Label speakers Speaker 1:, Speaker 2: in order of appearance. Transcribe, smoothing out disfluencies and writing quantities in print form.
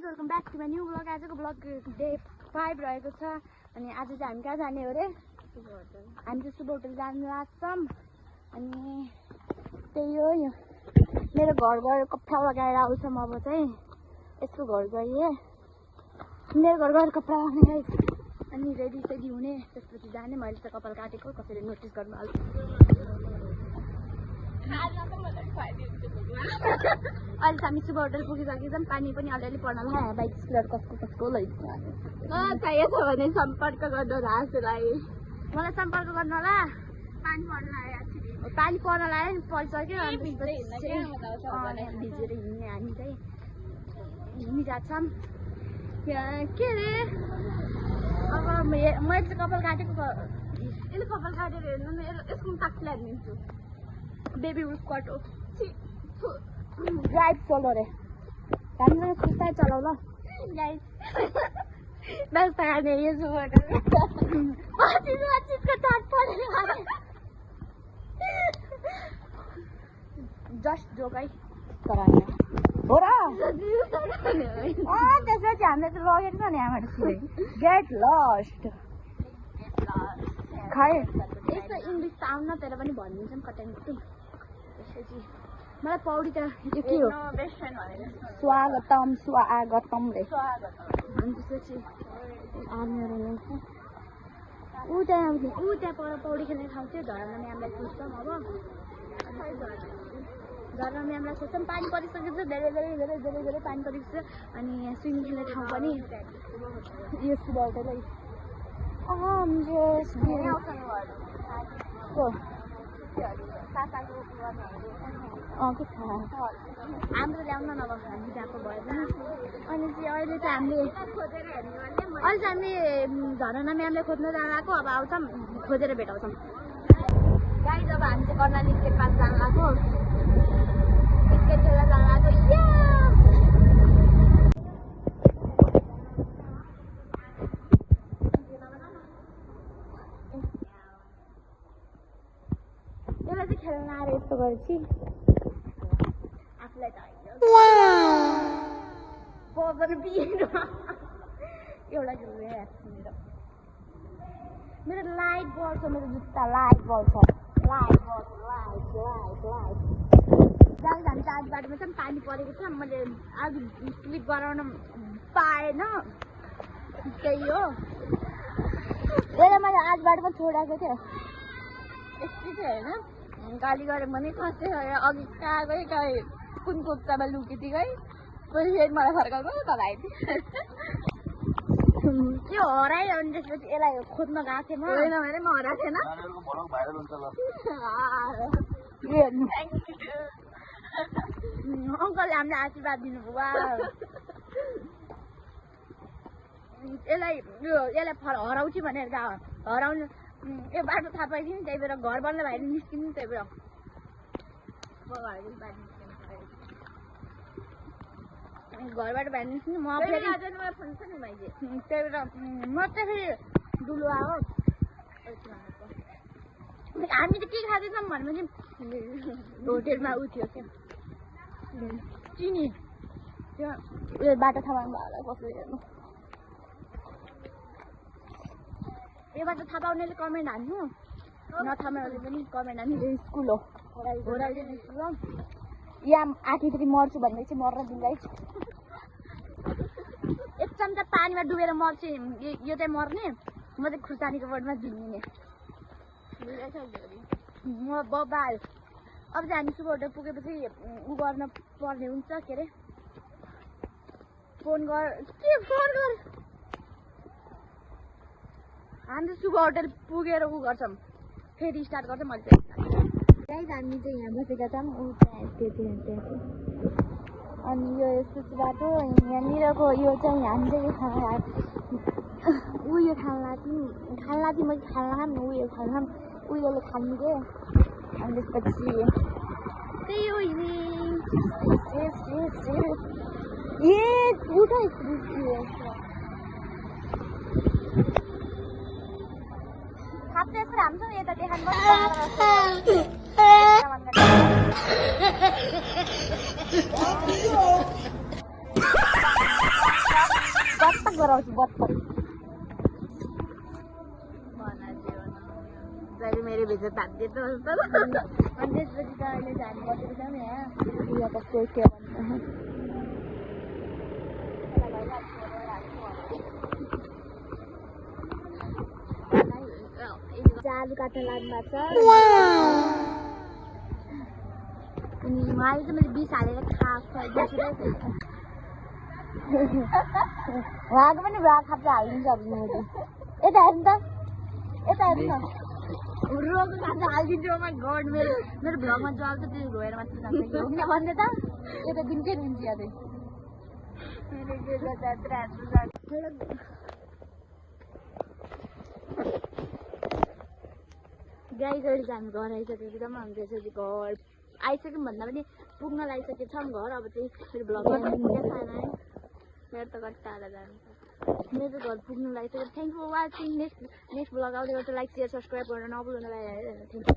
Speaker 1: Welcome back to my new blog. आजको blog day 5 रहेको छ अनि आज चाहिँ हामी कहाँ जाने हो रे? हामी चाहिँ शुभ होटल जानु लाग्छौँ अनि त्यही हो। यो मेरो घर गएर कपडा लगाएर आउँछौँ। अब चाहिँ यसको घर गएँ, मेरो घर गएर कपडा लगाउने अनि रेडी सेडी हुने, त्यसपछि जाने। मैले चाहिँ कपाल काटेको, कसैले नोटिस गर्नु हाल्छ। अहिले हामी शुभ होटल पुगिसकेछौँ। पानी पनि अलिअलि पर्न लाग्यो। बाइक स्कुटर कसको कसको चाहिएको छ भने सम्पर्क गर्नु होला हजुरलाई। मलाई सम्पर्क गर्नु होला। पानी पर्न लाग्यो नि, परिसक्यो। भिजेर हिँड्ने हामी चाहिँ हिँडिरहेको छौँ। के अरे अब मैले चाहिँ कपाल काटेको, यसले कपाल काटेर हेर्नु न, यसको ताक्ती हालिदिन्छु। बेबी स्क्वाट हो, ड्राइभ सोलो रे। हामीसँग सुस्ता चलाउ ल गाइस। नास्ता खाने यसो जस्ट जोक है तर हो र। त्यसपछि हामीले त लगेको छ नि हामीहरू गेट लस्ट। खै यस्तो इङ्ग्लिस त आउन तर पनि भनिदिन्छौँ कतै। त्यसपछि मलाई पौडी त यो के हो? स्वागतम स्वागतम रे। अनि त्यसपछि आर्मीहरू हुनुहुन्छ ऊ त्यहाँ पर पौडी खेल्ने ठाउँ थियो। झरना म्यामलाई सोध्छौँ। अब झरना म्यामलाई सोध्छौँ। पानी परिसकेको छ, धेरै पानी परिसकेको छ। अनि स्विमिङ खेल्ने ठाउँ पनि यो शुभ होटलै। हाम्रो ल्याउन नभए हामी गएको भयो भने। अनि चाहिँ अहिले चाहिँ हामीले झरना म्यामले खोज्न जान लाग्यो। अब आउँछौँ, खोजेर भेटाउँछौँ गाइस। अब हामी चाहिँ कर्णाली स्केट पार्क जान लाग्यो, स्केट खेल्न जान लाग्यो। यसलाई चाहिँ खेल्न आएर यस्तो गरेपछि आफूलाई त एउटा खेल्नु मेरो लाइट बल्छ, मेरो जुत्ता लाइट बल्छ। गाइस हामी चाहिँ आज बाटोमा चाहिँ पानी परेको छ। मैले आज क्लिप गराउन पाएन, त्यही हो। यसलाई मैले आज बाटोमा छोडाएको थियो, यस्तै थियो होइन। गाली गरेँ भने खस्दै गयो। अघि कहाँ गएँ कुन कोप्चामा लुकेथी गएँ, पछि फेरि मलाई फर्काउनु तल आइदिएँ। त्यो हरायो अनि त्यसपछि यसलाई खोज्न गएको थिएँ म। होइन भने म हराएको थिएन। अङ्कलले हामीलाई आशीर्वाद दिनुभयो। यसलाई हराउँछु भनेर हराउनु यो बाटो थाहा पाइदियो नि, त्यही भएर घर बन्द भएर निस्किनु। त्यही भएर घरबाट बाहिर निस्किनु। म फेरि त्यही भएर म चाहिँ फेरि डुलो आयो। हामी चाहिँ के खाँदैछौँ भनेपछि होटेलमा उ थियो क्या चिनी। त्यो उयो बाटो थाहा पाउनु भयो कसरी हेर्नु। यो बाटो थाहा पाउनेले कमेन्ट हान्नु, नथाहा पाउनेले पनि कमेन्ट हान्नु। यो स्कुल हो, होराइजन स्कुल हो। यहाँ आँखी फेरि मर्छु भन्दै चाहिँ मर्न दिँदैछ। एक चम्चा पानीमा डुबेर मर्छु, यो चाहिँ मर्ने, म चाहिँ खुर्सानीको बोटमा झिङ्गिने। म बबाल। अब चाहिँ हामी शुभ होटल पुगेपछि उ गर्न पर्ने हुन्छ। के अरे फोन गर हामी शुभ होटल पुगेर उ गर्छौँ, फेरि स्टार्ट गर्छौँ। मैले चाहिँ गाइस हामी चाहिँ यहाँ बसेका छौँ। ऊ त्यहाँ अनि यो यस्तो चाहिँ बाटो यहाँनिरको। यो चाहिँ हामी चाहिँ उयो खाल्लाथ्यौँ मैले खाल्लाम उयो खाल्लाम उयोले खानु के। अनि त्यसपछि त्यही हो खाप्दै यस्तो राम्रोसँग यता देखाउनु पर्छ। गराउँछु बत्तर
Speaker 2: जहिले मेरो भित्र तात्दिए त जस्तो
Speaker 1: अनि त्यसपछि त अहिले हामी बसेको छौँ यहाँ उयो कस्तो के भन्छ आलु काट्न लाग्नु भएको छ अनि उहाँले चाहिँ मैले 20 हालेर बसिरहेको उहाँको पनि भ्लग खाप्चा हालिदिन्छ अब मैले यता हेर्नु त यता हेर्नु न रोको खाप्चा हालिदिन्छु म गड मेरो भ्लगमा जब त त्यो रोएर मात्रै जान्छ कि हो किन भन्दै त यो त दिनकै रुन्छ यादै गाइस अहिले चाहिँ हामी घर आइसकेको एकदम हामी त्यसपछि घर आइसक्यौँ भन्दा पनि पुग्न लागिसकेको छौँ घर अब चाहिँ फेरि भ्लग मेरो त कति टाढा जानु मेरो चाहिँ घर पुग्नु लागिसक्यो thank for watching next vlog आउँदै गर्छ लाइक सेयर सब्सक्राइब गरेर नभुल्नु होला थ्याङ्क यू